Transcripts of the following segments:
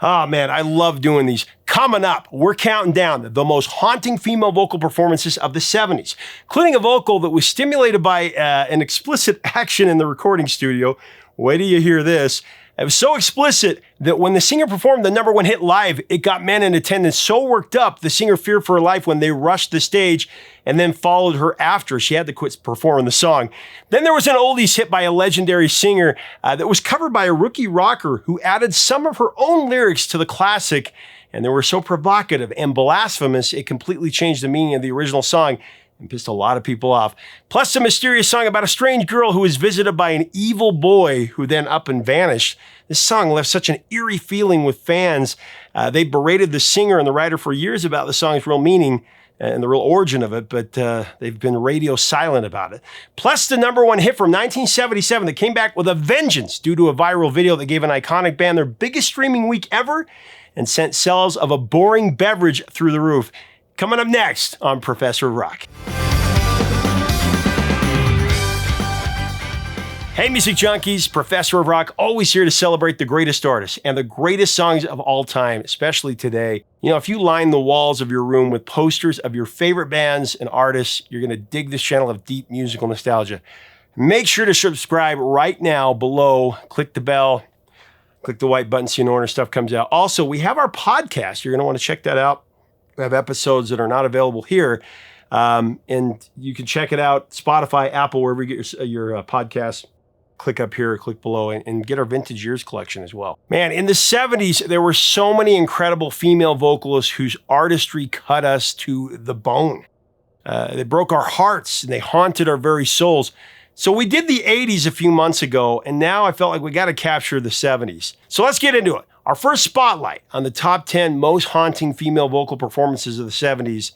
Oh man, I love doing these. Coming up, we're counting down the most haunting female vocal performances of the 70s, including a vocal that was stimulated by an explicit action in the recording studio. Wait till you hear this. It was so explicit that when the singer performed the #1 hit live, it got men in attendance so worked up, the singer feared for her life when they rushed the stage and then followed her after. She had to quit performing the song. Then there was an oldies hit by a legendary singer that was covered by a rookie rocker who added some of her own lyrics to the classic, and they were so provocative and blasphemous, it completely changed the meaning of the original song and pissed a lot of people off. Plus a mysterious song about a strange girl who was visited by an evil boy who then up and vanished. This song left such an eerie feeling with fans. They berated the singer and the writer for years about the song's real meaning and the real origin of it, but they've been radio silent about it. Plus the #1 hit from 1977 that came back with a vengeance due to a viral video that gave an iconic band their biggest streaming week ever and sent sales of a boring beverage through the roof. Coming up next on Professor of Rock. Hey music junkies, Professor of Rock, always here to celebrate the greatest artists and the greatest songs of all time, especially today. You know, if you line the walls of your room with posters of your favorite bands and artists, you're gonna dig this channel of deep musical nostalgia. Make sure to subscribe right now below, click the bell, click the white button so you know when our stuff comes out. Also, we have our podcast. You're gonna wanna check that out. We have episodes that are not available here. And you can check it out, Spotify, Apple, wherever you get your podcasts. Click up here, click below, and get our Vintage Years collection as well. Man, in the 70s, there were so many incredible female vocalists whose artistry cut us to the bone. They broke our hearts and they haunted our very souls. So we did the 80s a few months ago, and now I felt like we got to capture the 70s. So let's get into it. Our first spotlight on the top 10 most haunting female vocal performances of the 70s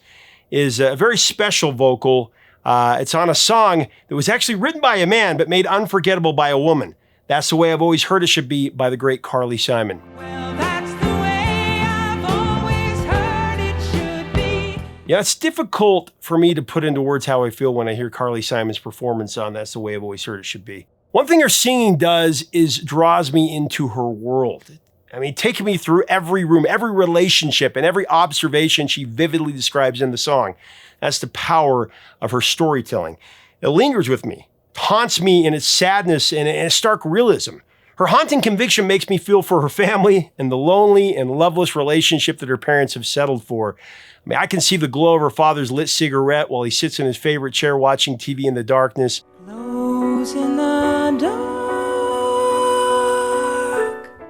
is a very special vocal. It's on a song that was actually written by a man but made unforgettable by a woman. That's the Way I've Always Heard It Should Be by the great Carly Simon. Well, that's the way I've always heard it should be. Yeah, it's difficult for me to put into words how I feel when I hear Carly Simon's performance on That's the Way I've Always Heard It Should Be. One thing her singing does is draws me into her world. I mean, taking me through every room, every relationship, and every observation she vividly describes in the song. That's the power of her storytelling. It lingers with me, haunts me in its sadness and its stark realism. Her haunting conviction makes me feel for her family and the lonely and loveless relationship that her parents have settled for. I mean, I can see the glow of her father's lit cigarette while he sits in his favorite chair watching TV in the darkness. Close in the dark.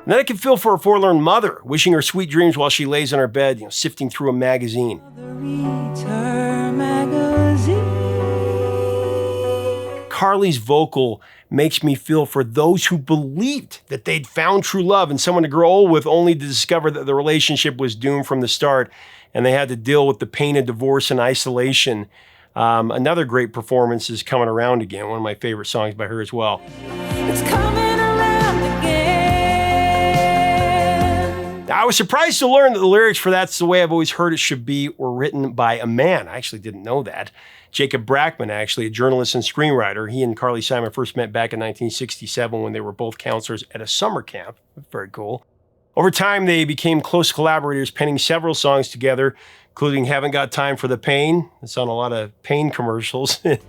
And then I can feel for her forlorn mother, wishing her sweet dreams while she lays on her bed, sifting through a magazine. Reads her magazine. Carly's vocal makes me feel for those who believed that they'd found true love and someone to grow old with, only to discover that the relationship was doomed from the start and they had to deal with the pain of divorce and isolation. Another great performance is Coming Around Again, one of my favorite songs by her as well. It's coming around again. I was surprised to learn that the lyrics for That's the Way I've Always Heard It Should Be were written by a man. I actually didn't know that. Jacob Brackman, actually, a journalist and screenwriter. He and Carly Simon first met back in 1967 when they were both counselors at a summer camp. Very cool. Over time, they became close collaborators, penning several songs together, including Haven't Got Time for the Pain. It's on a lot of pain commercials. Now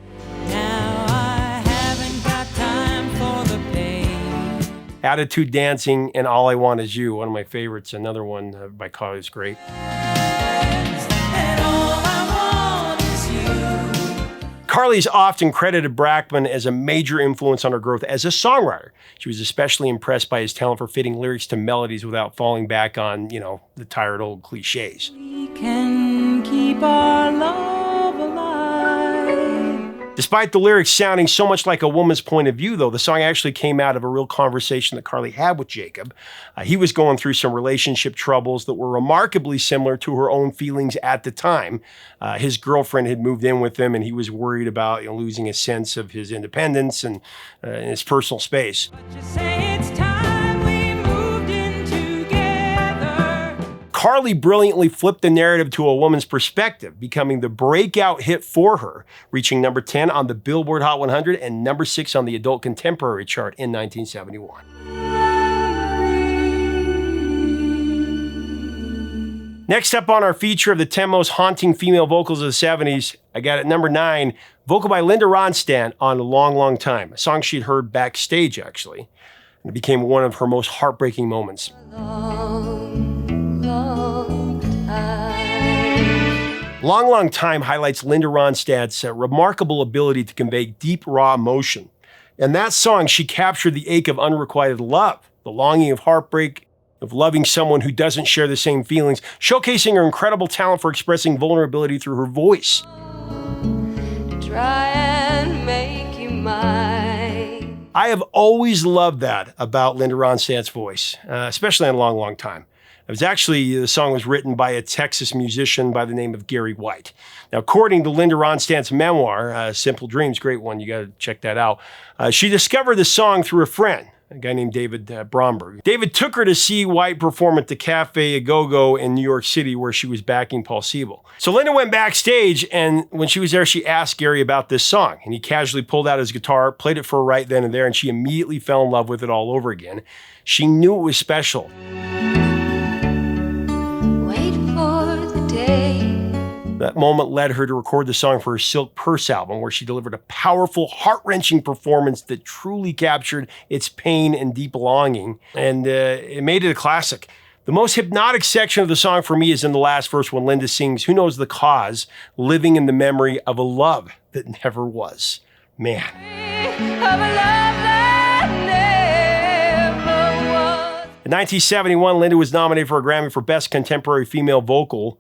I haven't got time for the pain. Attitude Dancing and All I Want Is You, one of my favorites. Another one by Carly is great. And all I want is you. Carly's often credited Brackman as a major influence on her growth as a songwriter. She was especially impressed by his talent for fitting lyrics to melodies without falling back on, the tired old cliches. We can keep our love alive. Despite the lyrics sounding so much like a woman's point of view, though, the song actually came out of a real conversation that Carly had with Jacob. He was going through some relationship troubles that were remarkably similar to her own feelings at the time. His girlfriend had moved in with him, and he was worried about losing a sense of his independence and his personal space. But you say it's time we moved in together. Carly brilliantly flipped the narrative to a woman's perspective, becoming the breakout hit for her, reaching number 10 on the Billboard Hot 100 and number 6 on the Adult Contemporary chart in 1971. Next up on our feature of the 10 most haunting female vocals of the 70s, I got at number 9, vocal by Linda Ronstadt on A Long, Long Time, a song she'd heard backstage, actually. And it became one of her most heartbreaking moments. Long, long time. Long, Long Time highlights Linda Ronstadt's remarkable ability to convey deep, raw emotion. In that song, she captured the ache of unrequited love, the longing of heartbreak, of loving someone who doesn't share the same feelings, showcasing her incredible talent for expressing vulnerability through her voice. Try and make you mine. I have always loved that about Linda Ronstadt's voice, especially on A Long, Long Time. The song was written by a Texas musician by the name of Gary White. Now, according to Linda Ronstadt's memoir, Simple Dreams, great one, you got to check that out. She discovered the song through a friend, a guy named David Bromberg. David took her to see White perform at the Cafe A Go-Go in New York City, where she was backing Paul Siebel. So Linda went backstage, and when she was there, she asked Gary about this song, and he casually pulled out his guitar, played it for her right then and there, and she immediately fell in love with it all over again. She knew it was special. Wait for the day. That moment led her to record the song for her Silk Purse album, where she delivered a powerful, heart-wrenching performance that truly captured its pain and deep longing, and it made it a classic. The most hypnotic section of the song for me is in the last verse when Linda sings, "Who knows the cause, living in the memory of a love that never was." Man. Of a love that never was. In 1971, Linda was nominated for a Grammy for Best Contemporary Female Vocal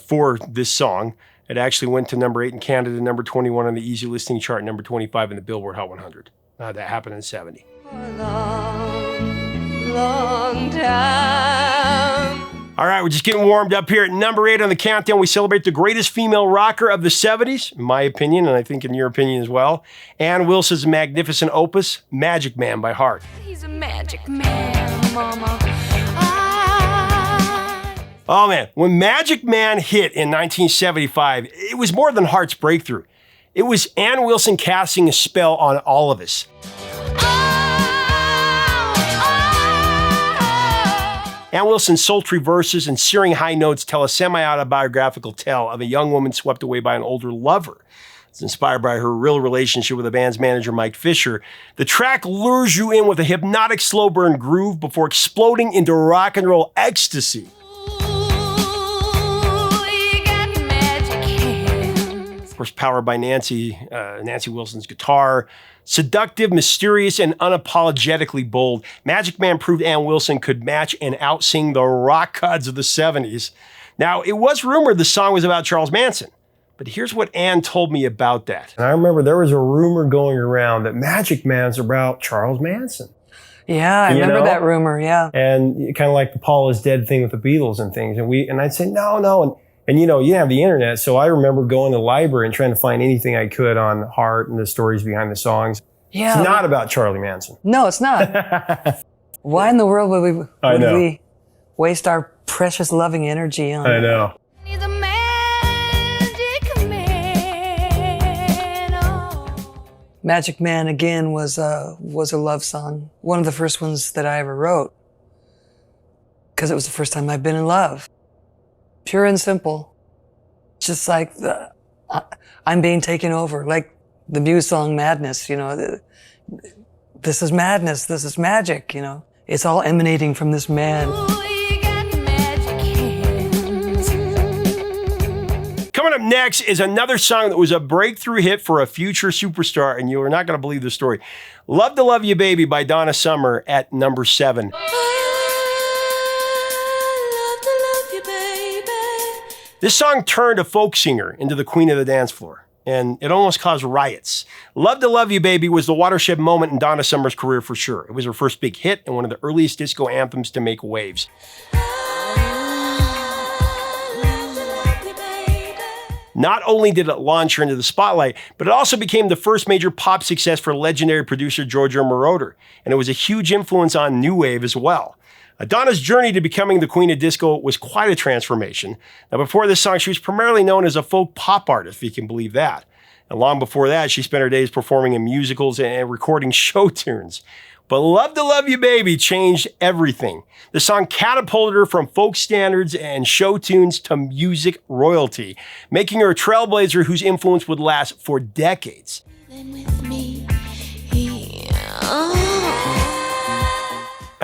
for this song. It actually went to number 8 in Canada, number 21 on the Easy Listening chart, number 25 in the Billboard Hot 100. That happened in 70. For a long, long time. All right, we're just getting warmed up here at number 8 on the countdown. We celebrate the greatest female rocker of the 70s, in my opinion, and I think in your opinion as well. Ann Wilson's magnificent opus, Magic Man by Heart. He's a magic man, mama. Oh man, when Magic Man hit in 1975, it was more than Heart's breakthrough. It was Ann Wilson casting a spell on all of us. Ann Wilson's sultry verses and searing high notes tell a semi-autobiographical tale of a young woman swept away by an older lover. It's inspired by her real relationship with the band's manager, Mike Fisher. The track lures you in with a hypnotic slow burn groove before exploding into rock and roll ecstasy. Of course, powered by Nancy Wilson's guitar. Seductive, mysterious, and unapologetically bold, Magic Man proved Ann Wilson could match and outsing the rock gods of the 70s. Now, it was rumored the song was about Charles Manson, but here's what Ann told me about that. And I remember there was a rumor going around that Magic Man's about Charles Manson. Yeah, I remember that rumor, yeah. And kind of like the Paul is dead thing with the Beatles and things. And I'd say, no. And you didn't have the internet, so I remember going to the library and trying to find anything I could on Heart and the stories behind the songs. Yeah. It's not about Charlie Manson. No, it's not. Why in the world would we waste our precious loving energy on I know. He's a magic man. Oh. Magic Man again was a love song. One of the first ones that I ever wrote. Because it was the first time I'd been in love. Pure and simple. Just like I'm being taken over. Like the Muse song Madness, this is madness, this is magic, It's all emanating from this man. Coming up next is another song that was a breakthrough hit for a future superstar, and you are not going to believe the story. Love to Love You Baby by Donna Summer at number 7. This song turned a folk singer into the queen of the dance floor, and it almost caused riots. Love to Love You Baby was the watershed moment in Donna Summer's career for sure. It was her first big hit and one of the earliest disco anthems to make waves. Not only did it launch her into the spotlight, but it also became the first major pop success for legendary producer Giorgio Moroder, and it was a huge influence on new wave as well. Donna's journey to becoming the queen of disco was quite a transformation. Now, before this song, she was primarily known as a folk pop artist, if you can believe that. And long before that, she spent her days performing in musicals and recording show tunes. But Love to Love You Baby changed everything. The song catapulted her from folk standards and show tunes to music royalty, making her a trailblazer whose influence would last for decades. With me,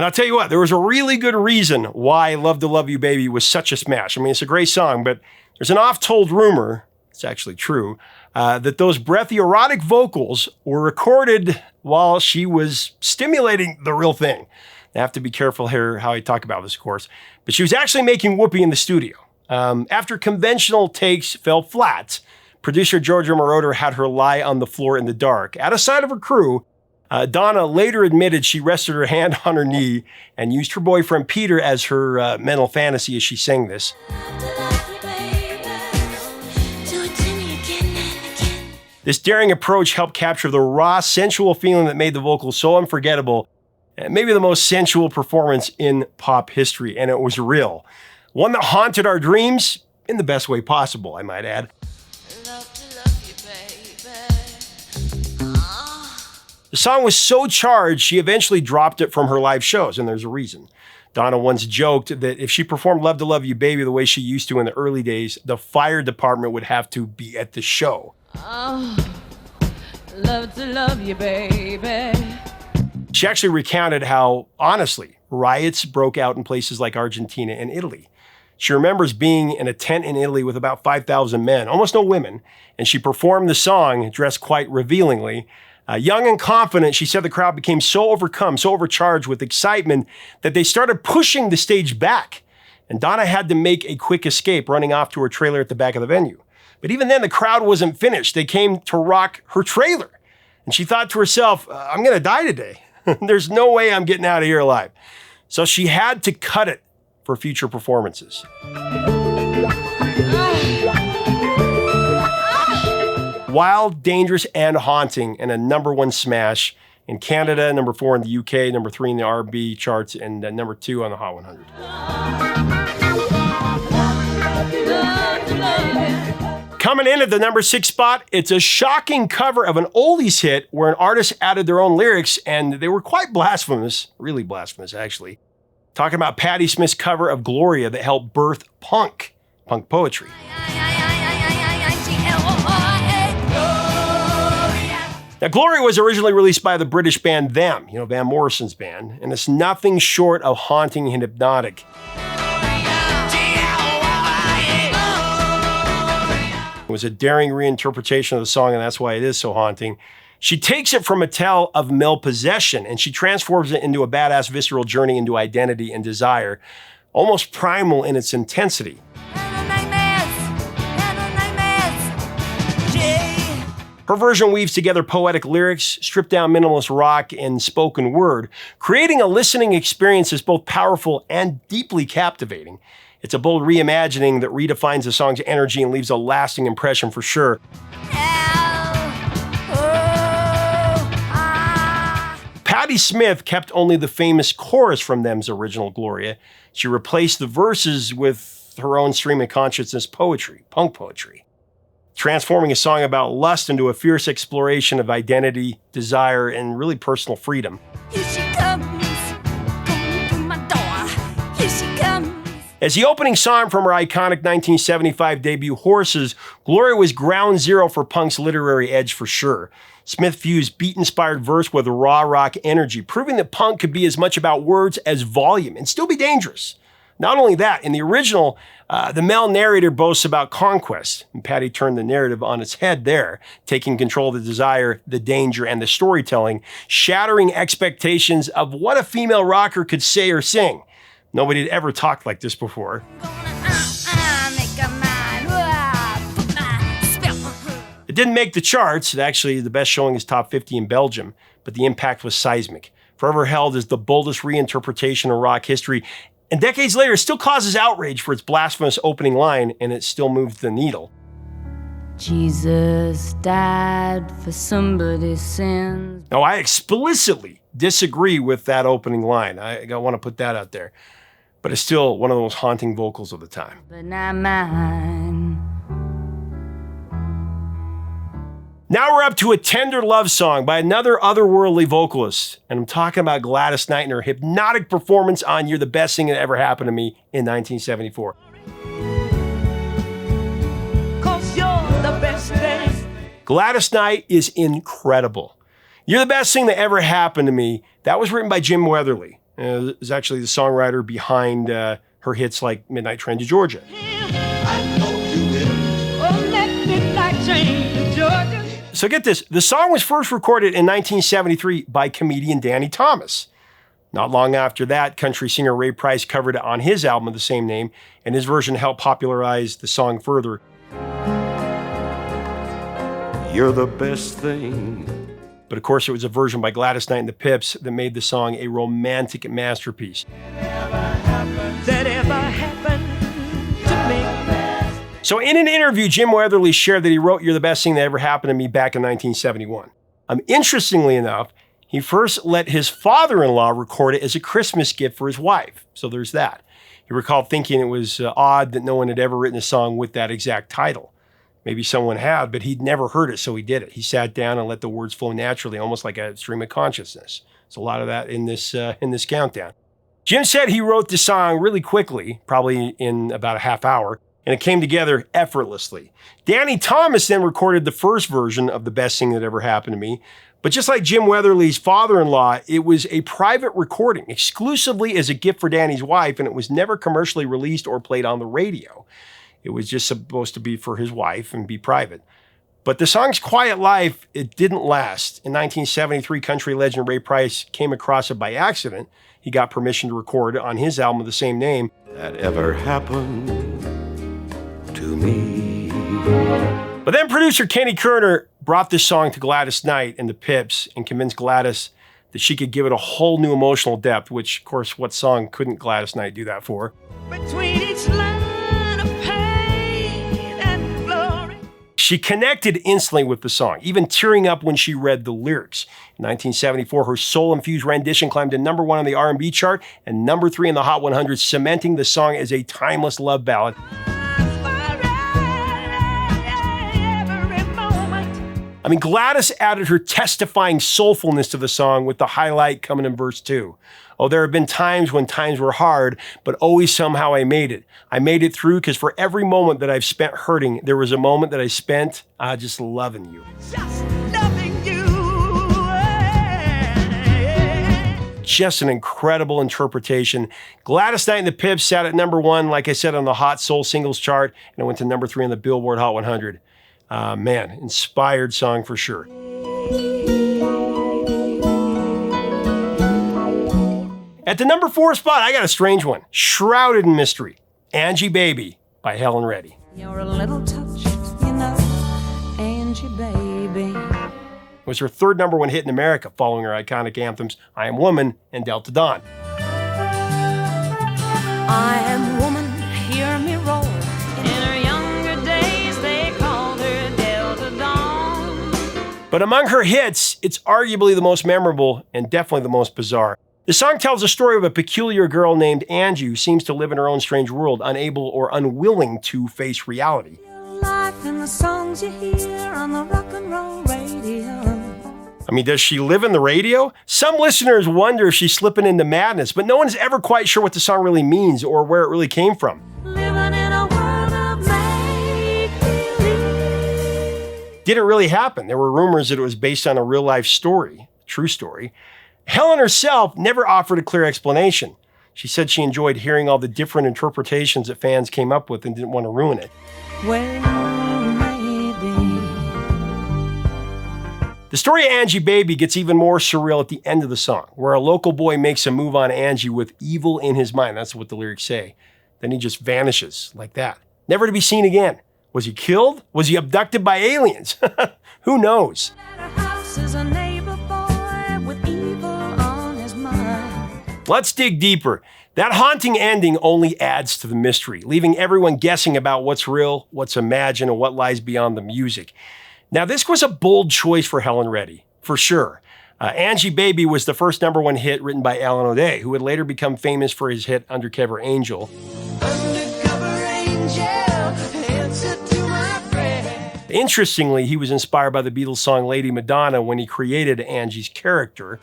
And I'll tell you what, there was a really good reason why Love to Love You Baby was such a smash. I mean, it's a great song, but there's an oft-told rumor, it's actually true, that those breathy, erotic vocals were recorded while she was stimulating the real thing. I have to be careful here how I talk about this, of course. But she was actually making whoopee in the studio. After conventional takes fell flat, producer Georgia Moroder had her lie on the floor in the dark. Out of sight of her crew, Donna later admitted she rested her hand on her knee and used her boyfriend Peter as her mental fantasy as she sang this. This daring approach helped capture the raw, sensual feeling that made the vocals so unforgettable, and maybe the most sensual performance in pop history, and it was real. One that haunted our dreams in the best way possible, I might add. The song was so charged, she eventually dropped it from her live shows, and there's a reason. Donna once joked that if she performed Love to Love You Baby the way she used to in the early days, the fire department would have to be at the show. Oh, love to love you, baby. She actually recounted how, honestly, riots broke out in places like Argentina and Italy. She remembers being in a tent in Italy with about 5,000 men, almost no women, and she performed the song dressed quite revealingly. Young and confident, she said the crowd became so overcome, so overcharged with excitement that they started pushing the stage back. And Donna had to make a quick escape, running off to her trailer at the back of the venue. But even then, the crowd wasn't finished. They came to rock her trailer. And she thought to herself, I'm going to die today. There's no way I'm getting out of here alive. So she had to cut it for future performances. Wild, dangerous, and haunting, and a #1 smash in Canada, #4 in the UK, #3 in the R&B charts, and #2 on the Hot 100. Coming in at the #6 spot, it's a shocking cover of an oldies hit where an artist added their own lyrics, and they were quite blasphemous, really blasphemous, actually. Talking about Patti Smith's cover of Gloria that helped birth punk poetry. Now, Gloria was originally released by the British band Them, Van Morrison's band, and it's nothing short of haunting and hypnotic. It was a daring reinterpretation of the song, and that's why it is so haunting. She takes it from a tale of male possession, and she transforms it into a badass visceral journey into identity and desire, almost primal in its intensity. Her version weaves together poetic lyrics, stripped-down minimalist rock, and spoken word, creating a listening experience that's both powerful and deeply captivating. It's a bold reimagining that redefines the song's energy and leaves a lasting impression for sure. Patti Smith kept only the famous chorus from Them's original Gloria. She replaced the verses with her own stream of consciousness poetry, punk poetry, transforming a song about lust into a fierce exploration of identity, desire, and really personal freedom. Here she comes, going through my door. Here she comes. As the opening song from her iconic 1975 debut, Horses, Gloria was ground zero for punk's literary edge for sure. Smith fused beat-inspired verse with raw rock energy, proving that punk could be as much about words as volume and still be dangerous. Not only that, in the original, the male narrator boasts about conquest, and Patti turned the narrative on its head there, taking control of the desire, the danger, and the storytelling, shattering expectations of what a female rocker could say or sing. Nobody had ever talked like this before. It didn't make the charts. Actually, the best showing is top 50 in Belgium, but the impact was seismic. Forever held as the boldest reinterpretation of rock history, and decades later, it still causes outrage for its blasphemous opening line, and it still moves the needle. Jesus died for somebody's sins. Now, I explicitly disagree with that opening line. I want to put that out there. But it's still one of the most haunting vocals of the time. But not mine. Now we're up to a tender love song by another otherworldly vocalist. And I'm talking about Gladys Knight and her hypnotic performance on You're the Best Thing That Ever Happened to Me in 1974. 'Cause you're the best thing. Gladys Knight is incredible. You're the Best Thing That Ever Happened to Me. That was written by Jim Weatherly. Is actually the songwriter behind her hits like Midnight Train to Georgia. I know you will. Oh, let midnight train to Georgia. So get this, the song was first recorded in 1973 by comedian Danny Thomas. Not long after that, country singer Ray Price covered it on his album of the same name, and his version helped popularize the song further. You're the best thing. But of course, it was a version by Gladys Knight and the Pips that made the song a romantic masterpiece. That ever happened to me. So in an interview, Jim Weatherly shared that he wrote You're the Best Thing That Ever Happened to Me back in 1971. Interestingly enough, he first let his father-in-law record it as a Christmas gift for his wife. So there's that. He recalled thinking it was odd that no one had ever written a song with that exact title. Maybe someone had, but he'd never heard it, so he did it. He sat down and let the words flow naturally, almost like a stream of consciousness. There's a lot of that in this countdown. Jim said he wrote the song really quickly, probably in about a half hour, and it came together effortlessly. Danny Thomas then recorded the first version of The Best Thing That Ever Happened to Me. But just like Jim Weatherly's father-in-law, it was a private recording, exclusively as a gift for Danny's wife, and it was never commercially released or played on the radio. It was just supposed to be for his wife and be private. But the song's quiet life, it didn't last. In 1973, country legend Ray Price came across it by accident. He got permission to record it on his album of the same name. That ever happened to me. But then producer Kenny Kerner brought this song to Gladys Knight and the Pips and convinced Gladys that she could give it a whole new emotional depth, which, of course, what song couldn't Gladys Knight do that for? Between each line of pain and glory. She connected instantly with the song, even tearing up when she read the lyrics. In 1974, her soul-infused rendition climbed to #1 on the R&B chart and #3 in the Hot 100, cementing the song as a timeless love ballad. I mean, Gladys added her testifying soulfulness to the song, with the highlight coming in verse 2. Oh, there have been times when times were hard, but always somehow I made it. I made it through because for every moment that I've spent hurting, there was a moment that I spent just loving you. Just loving you. Just an incredible interpretation. Gladys Knight and the Pips sat at #1, like I said, on the Hot Soul Singles chart, and it went to #3 on the Billboard Hot 100. Man, inspired song for sure. At the #4 spot, I got a strange one. Shrouded in Mystery. Angie Baby by Helen Reddy. You're a little touched, you know, Angie Baby. It was her third #1 hit in America, following her iconic anthems I Am Woman and Delta Dawn. I am woman, hear me roar. In her younger days, they called her Delta Dawn. But among her hits, it's arguably the most memorable and definitely the most bizarre. The song tells the story of a peculiar girl named Angie who seems to live in her own strange world, unable or unwilling to face reality. Life in the songs you hear on the rock and roll radio. I mean, does she live in the radio? Some listeners wonder if she's slipping into madness, but no one's ever quite sure what the song really means or where it really came from. Living in a world of make-believe. Didn't really happen. There were rumors that it was based on a real-life story, true story. Helen herself never offered a clear explanation. She said she enjoyed hearing all the different interpretations that fans came up with and didn't want to ruin it. Well, maybe. The story of Angie Baby gets even more surreal at the end of the song, where a local boy makes a move on Angie with evil in his mind. That's what the lyrics say. Then he just vanishes like that, never to be seen again. Was he killed? Was he abducted by aliens? Who knows? At her house is a neighbor boy with evil on his mind. Let's dig deeper. That haunting ending only adds to the mystery, leaving everyone guessing about what's real, what's imagined, and what lies beyond the music. Now, this was a bold choice for Helen Reddy, for sure. Angie Baby was the first #1 hit written by Alan O'Day, who would later become famous for his hit Undercover Angel. Undercover angel, answer to my prayer. Interestingly, he was inspired by the Beatles song Lady Madonna when he created Angie's character.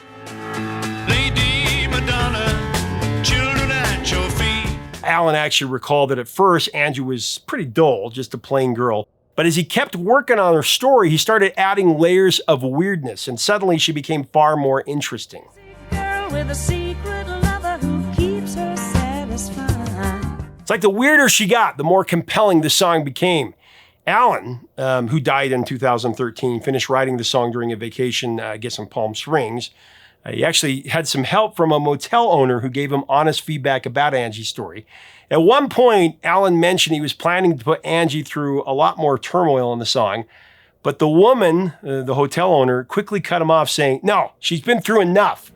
Lady Madonna, children at your feet. Alan actually recalled that at first Angie was pretty dull, just a plain girl. But as he kept working on her story, he started adding layers of weirdness, and suddenly she became far more interesting. Girl with a secret lover who keeps her satisfied. It's like the weirder she got, the more compelling the song became. Alan, who died in 2013, finished writing the song during a vacation, I guess in Palm Springs. He actually had some help from a motel owner who gave him honest feedback about Angie's story. At one point, Alan mentioned he was planning to put Angie through a lot more turmoil in the song, but the woman, the hotel owner, quickly cut him off saying, "No, she's been through enough."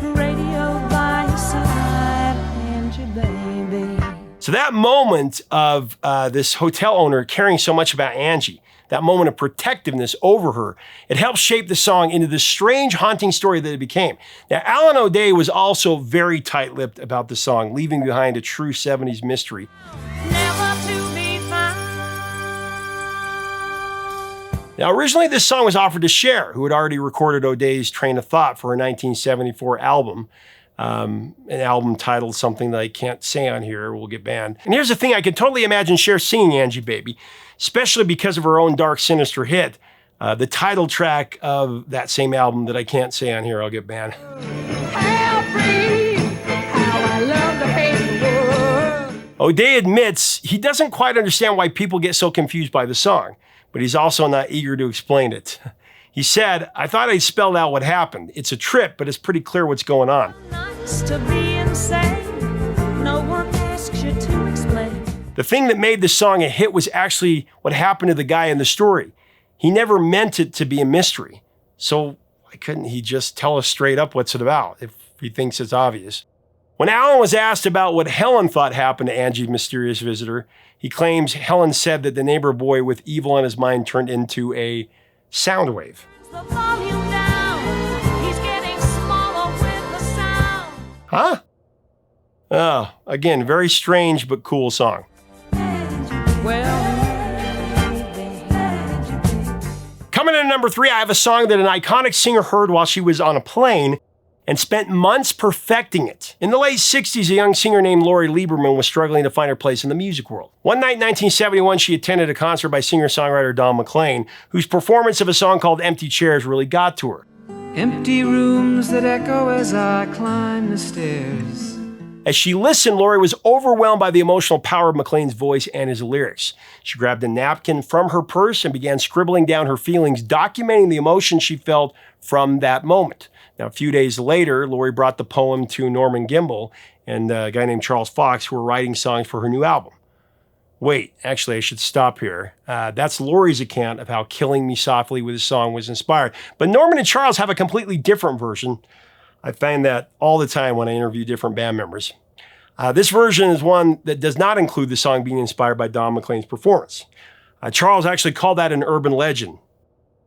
Radio by your side, Angie Baby. So that moment of this hotel owner caring so much about Angie, that moment of protectiveness over her, it helped shape the song into the strange, haunting story that it became. Now, Alan O'Day was also very tight-lipped about the song, leaving behind a true 70s mystery. Never to be found. Now, originally this song was offered to Cher, who had already recorded O'Day's Train of Thought for her 1974 album. An album titled something that I can't say on here, will get banned. And here's the thing, I can totally imagine Cher singing Angie Baby, especially because of her own dark, sinister hit. The title track of that same album that I can't say on here, I'll get banned. O'Day admits he doesn't quite understand why people get so confused by the song, but he's also not eager to explain it. He said, "I thought I'd spelled out what happened. It's a trip, but it's pretty clear what's going on." Nice to be insane. No one asks you to explain. The thing that made the song a hit was actually what happened to the guy in the story. He never meant it to be a mystery. So why couldn't he just tell us straight up what's it about if he thinks it's obvious? When Alan was asked about what Helen thought happened to Angie's mysterious visitor, he claims Helen said that the neighbor boy with evil on his mind turned into a sound wave. The volume down. He's getting smaller with the sound. Huh? Oh, again, very strange but cool song. Coming in at number 3, I have a song that an iconic singer heard while she was on a plane and spent months perfecting it. In the late 60s, a young singer named Lori Lieberman was struggling to find her place in the music world. One night in 1971, she attended a concert by singer-songwriter Don McLean, whose performance of a song called Empty Chairs really got to her. Empty rooms that echo as I climb the stairs. As she listened, Lori was overwhelmed by the emotional power of McLean's voice and his lyrics. She grabbed a napkin from her purse and began scribbling down her feelings, documenting the emotion she felt from that moment. Now, a few days later, Lori brought the poem to Norman Gimbel and a guy named Charles Fox, who were writing songs for her new album. Wait, actually, I should stop here. That's Lori's account of how Killing Me Softly with his song was inspired. But Norman and Charles have a completely different version. I find that all the time when I interview different band members. This version is one that does not include the song being inspired by Don McLean's performance. Charles actually called that an urban legend,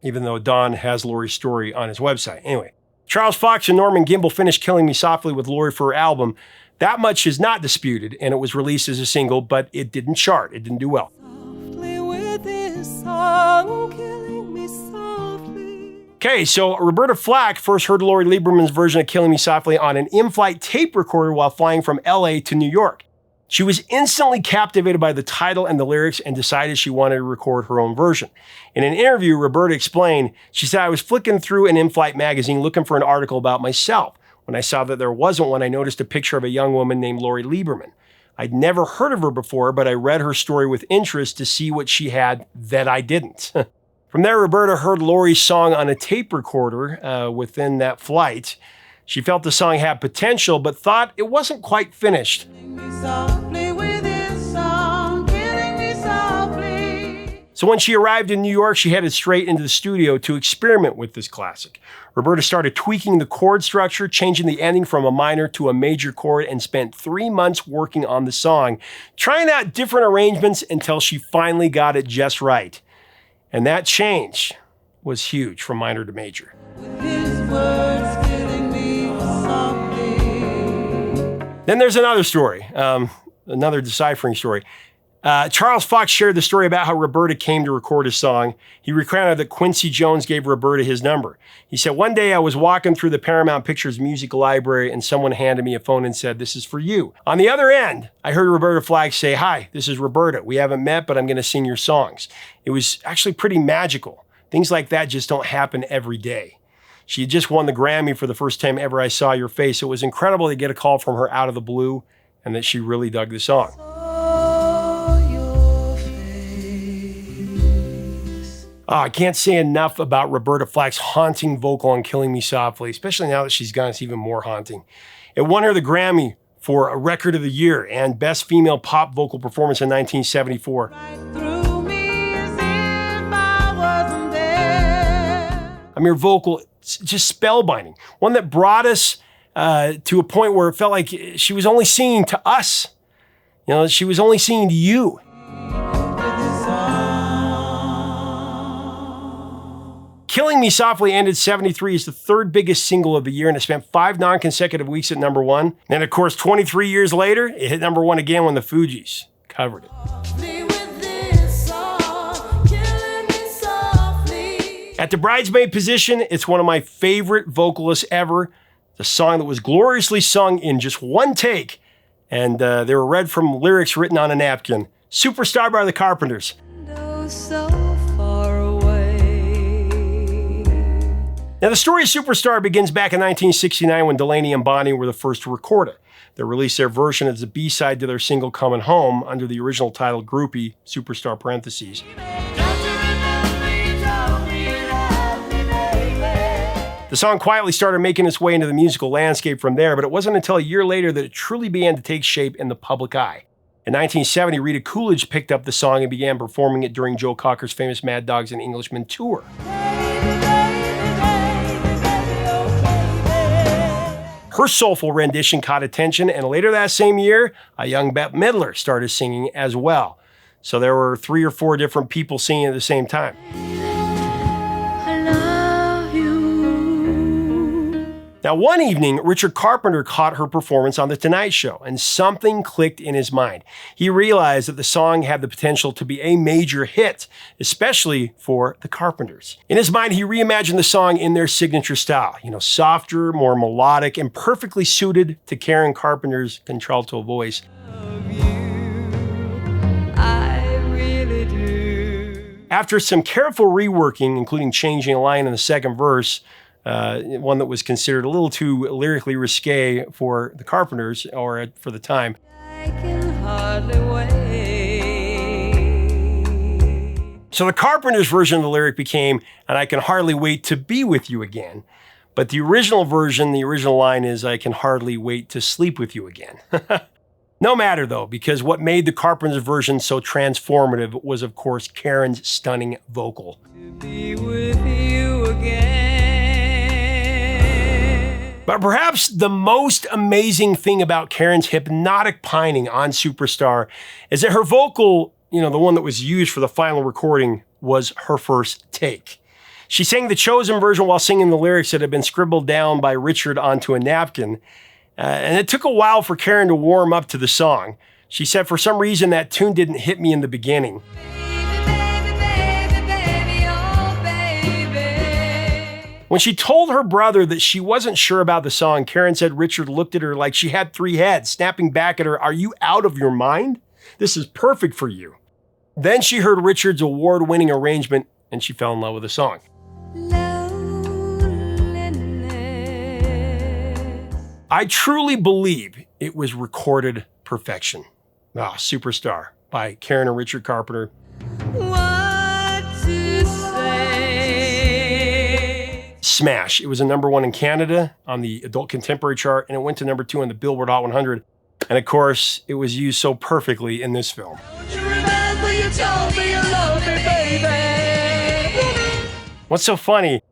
even though Don has Lori's story on his website. Anyway, Charles Fox and Norman Gimbel finished Killing Me Softly with Lori for her album. That much is not disputed, and it was released as a single, but it didn't chart. It didn't do well. With his song, killing me softly. Okay, so Roberta Flack first heard Lori Lieberman's version of Killing Me Softly on an in-flight tape recorder while flying from LA to New York. She was instantly captivated by the title and the lyrics and decided she wanted to record her own version. In an interview, Roberta explained, she said, "I was flicking through an in-flight magazine looking for an article about myself. When I saw that there wasn't one, I noticed a picture of a young woman named Lori Lieberman. I'd never heard of her before, but I read her story with interest to see what she had that I didn't." From there, Roberta heard Lori's song on a tape recorder within that flight. She felt the song had potential, but thought it wasn't quite finished. So when she arrived in New York, she headed straight into the studio to experiment with this classic. Roberta started tweaking the chord structure, changing the ending from a minor to a major chord, and spent 3 months working on the song, trying out different arrangements until she finally got it just right. And that change was huge from minor to major. Then there's another story, another deciphering story. Charles Fox shared the story about how Roberta came to record his song. He recounted that Quincy Jones gave Roberta his number. He said, "One day I was walking through the Paramount Pictures music library and someone handed me a phone and said, 'This is for you.' On the other end, I heard Roberta Flack say, 'Hi, this is Roberta. We haven't met, but I'm going to sing your songs.' It was actually pretty magical. Things like that just don't happen every day. She had just won the Grammy for the first time ever I saw your face. It was incredible to get a call from her out of the blue and that she really dug the song." Oh, I can't say enough about Roberta Flack's haunting vocal on Killing Me Softly, especially now that she's gone, it's even more haunting. It won her the Grammy for a Record of the Year and Best Female Pop Vocal Performance in 1974. I mean, her vocal, it's just spellbinding. One that brought us to a point where it felt like she was only singing to us. You know, she was only singing to you. Killing Me Softly ended 73 as the third biggest single of the year, and it spent 5 non-consecutive weeks at number 1. And of course, 23 years later, it hit number 1 again when the Fugees covered it. At the bridesmaid position, it's one of my favorite vocalists ever. The song that was gloriously sung in just one take, and they were read from lyrics written on a napkin. Superstar by the Carpenters. Now, the story of Superstar begins back in 1969 when Delaney and Bonnie were the first to record it. They released their version as a B-side to their single Coming Home under the original title Groupie, Superstar parentheses. The song quietly started making its way into the musical landscape from there, but it wasn't until a year later that it truly began to take shape in the public eye. In 1970, Rita Coolidge picked up the song and began performing it during Joe Cocker's famous Mad Dogs and Englishmen tour. Her soulful rendition caught attention, and later that same year, a young Bette Midler started singing as well. So there were 3 or 4 different people singing at the same time. Now, one evening, Richard Carpenter caught her performance on The Tonight Show, and something clicked in his mind. He realized that the song had the potential to be a major hit, especially for the Carpenters. In his mind, he reimagined the song in their signature style, softer, more melodic, and perfectly suited to Karen Carpenter's contralto voice. After some careful reworking, including changing a line in the second verse, one that was considered a little too lyrically risque for the Carpenters, or for the time. I can hardly wait. So the Carpenters' version of the lyric became, "And I can hardly wait to be with you again." But the original version, the original line is, "I can hardly wait to sleep with you again." No matter though, because what made the Carpenters' version so transformative was, of course, Karen's stunning vocal. To be with you again. But perhaps the most amazing thing about Karen's hypnotic pining on Superstar is that her vocal, the one that was used for the final recording, was her first take. She sang the chosen version while singing the lyrics that had been scribbled down by Richard onto a napkin. And it took a while for Karen to warm up to the song. She said, "For some reason, that tune didn't hit me in the beginning." When she told her brother that she wasn't sure about the song, Karen said Richard looked at her like she had 3 heads, snapping back at her, "Are you out of your mind? This is perfect for you." Then she heard Richard's award-winning arrangement, and she fell in love with the song. I truly believe it was recorded perfection. Superstar by Karen and Richard Carpenter. What to say? Smash. It was a number 1 in Canada on the Adult Contemporary chart, and it went to number 2 on the Billboard Hot 100. And of course, it was used so perfectly in this film. Don't you remember you told me you loved me, baby? What's so funny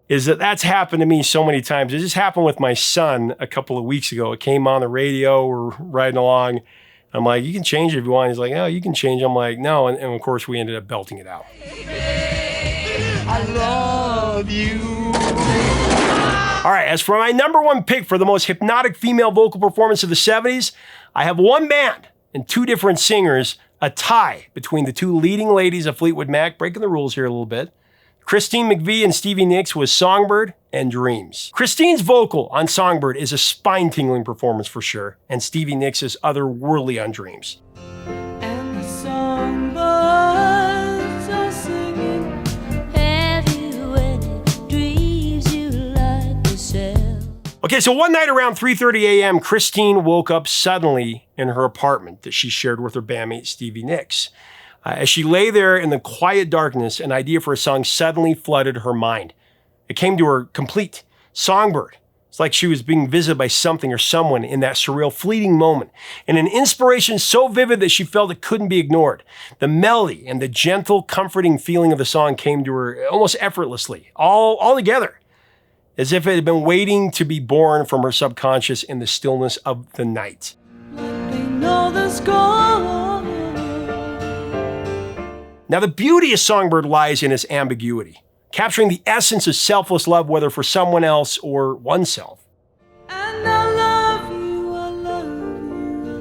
is that that's happened to me so many times. It just happened with my son a couple of weeks ago. It came on the radio, we're riding along. I'm like, "You can change it if you want." He's like, "Oh, you can change it." I'm like, "No." And of course, we ended up belting it out. I love you. All right, as for my number 1 pick for the most hypnotic female vocal performance of the 70s, I have one band and 2 different singers a tie between the two leading ladies of Fleetwood Mac, breaking the rules here a little bit. Christine McVie and Stevie Nicks was Songbird and Dreams. Christine's vocal on Songbird is a spine-tingling performance for sure, and Stevie Nicks is otherworldly on Dreams. And the songbirds are singing. Have you any dreams you like to sell? Okay, so one night around 3:30 a.m., Christine woke up suddenly in her apartment that she shared with her bandmate Stevie Nicks. As she lay there in the quiet darkness, an idea for a song suddenly flooded her mind. It came to her complete. Songbird. It's like she was being visited by something or someone in that surreal, fleeting moment. And an inspiration so vivid that she felt it couldn't be ignored. The melody and the gentle, comforting feeling of the song came to her almost effortlessly, all together, as if it had been waiting to be born from her subconscious in the stillness of the night. They know the score. Now, the beauty of Songbird lies in its ambiguity, capturing the essence of selfless love, whether for someone else or oneself. And I love you, I love you,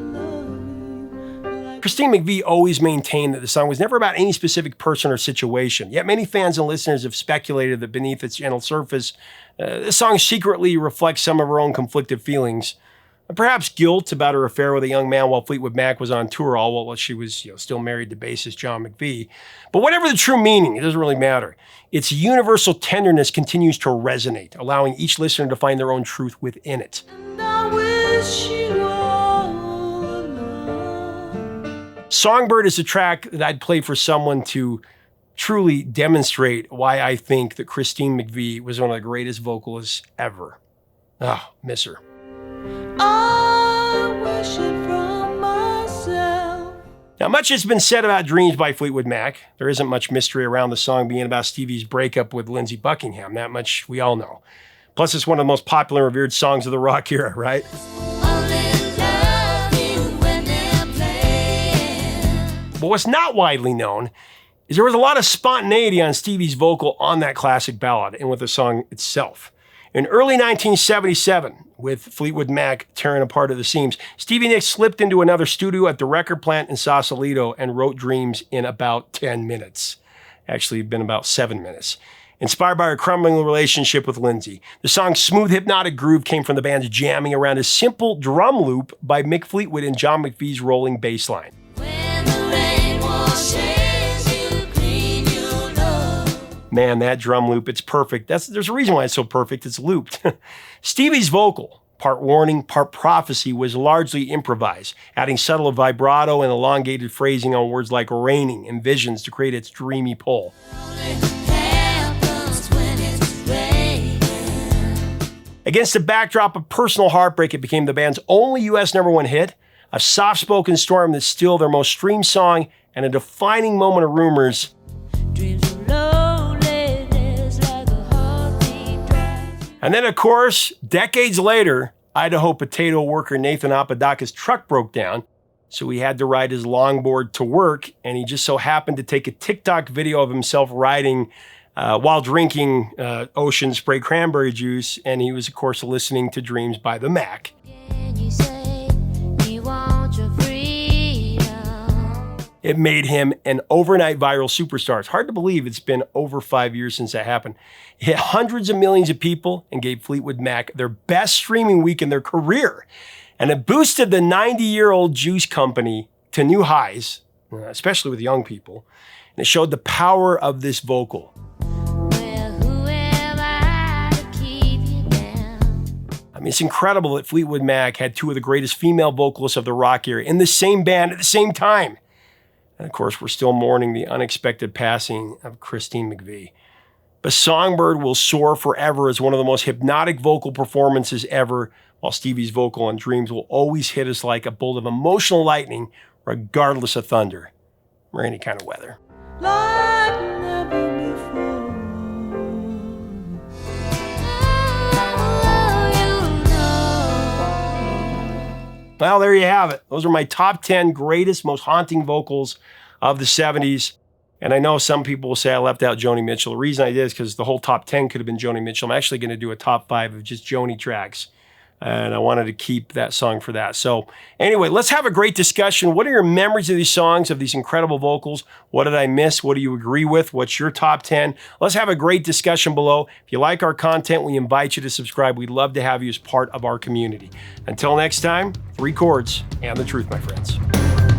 I love you. Christine McVie always maintained that the song was never about any specific person or situation, yet many fans and listeners have speculated that beneath its gentle surface, the song secretly reflects some of her own conflicted feelings. Perhaps guilt about her affair with a young man while Fleetwood Mac was on tour, all while she was still married to bassist John McVie. But whatever the true meaning, it doesn't really matter. Its universal tenderness continues to resonate, allowing each listener to find their own truth within it. And I wish you all alone. Songbird is a track that I'd play for someone to truly demonstrate why I think that Christine McVie was one of the greatest vocalists ever. Miss her. I wish it from myself. Now, much has been said about Dreams by Fleetwood Mac. There isn't much mystery around the song being about Stevie's breakup with Lindsey Buckingham. That much we all know. Plus, it's one of the most popular and revered songs of the rock era, right? But what's not widely known is there was a lot of spontaneity on Stevie's vocal on that classic ballad and with the song itself. In early 1977, with Fleetwood Mac tearing apart at the seams, Stevie Nicks slipped into another studio at the record plant in Sausalito and wrote Dreams in about 10 minutes. Actually, it'd been about 7 minutes. Inspired by her crumbling relationship with Lindsey, the song's smooth, hypnotic groove came from the band's jamming around a simple drum loop by Mick Fleetwood and John McVie's rolling bass line. When the rain washes you clean, you know. Man, that drum loop, it's perfect. There's a reason why it's so perfect. It's looped. Stevie's vocal, part warning, part prophecy, was largely improvised, adding subtle vibrato and elongated phrasing on words like raining and visions to create its dreamy pull. Against the backdrop of personal heartbreak, it became the band's only U.S. #1 hit, a soft-spoken storm that's still their most streamed song, and a defining moment of rumors. Dreams of loneliness like a heartbeat drive. And then, of course, decades later, Idaho potato worker Nathan Apodaca's truck broke down, so he had to ride his longboard to work, and he just so happened to take a TikTok video of himself riding while drinking Ocean Spray cranberry juice, and he was, of course, listening to Dreams by the Mac. And you say you want your freedom. It made him an overnight viral superstar. It's hard to believe it's been over 5 years since that happened. It hit hundreds of millions of people and gave Fleetwood Mac their best streaming week in their career. And it boosted the 90-year-old juice company to new highs, especially with young people. And it showed the power of this vocal. Well, who am I to keep you down? I mean, it's incredible that Fleetwood Mac had two of the greatest female vocalists of the rock era in the same band at the same time. And of course, we're still mourning the unexpected passing of Christine McVie. But Songbird will soar forever as one of the most hypnotic vocal performances ever, while Stevie's vocal on Dreams will always hit us like a bolt of emotional lightning, regardless of thunder or any kind of weather. Like never before. Well, there you have it. Those are my top 10 greatest, most haunting vocals of the 70s. And I know some people will say I left out Joni Mitchell. The reason I did is because the whole top 10 could have been Joni Mitchell. I'm actually going to do a top 5 of just Joni tracks and I wanted to keep that song for that. So anyway, let's have a great discussion. What are your memories of these songs, of these incredible vocals? What did I miss? What do you agree with? What's your top 10? Let's have a great discussion below. If you like our content, we invite you to subscribe. We'd love to have you as part of our community. Until next time, 3 chords and the truth, my friends.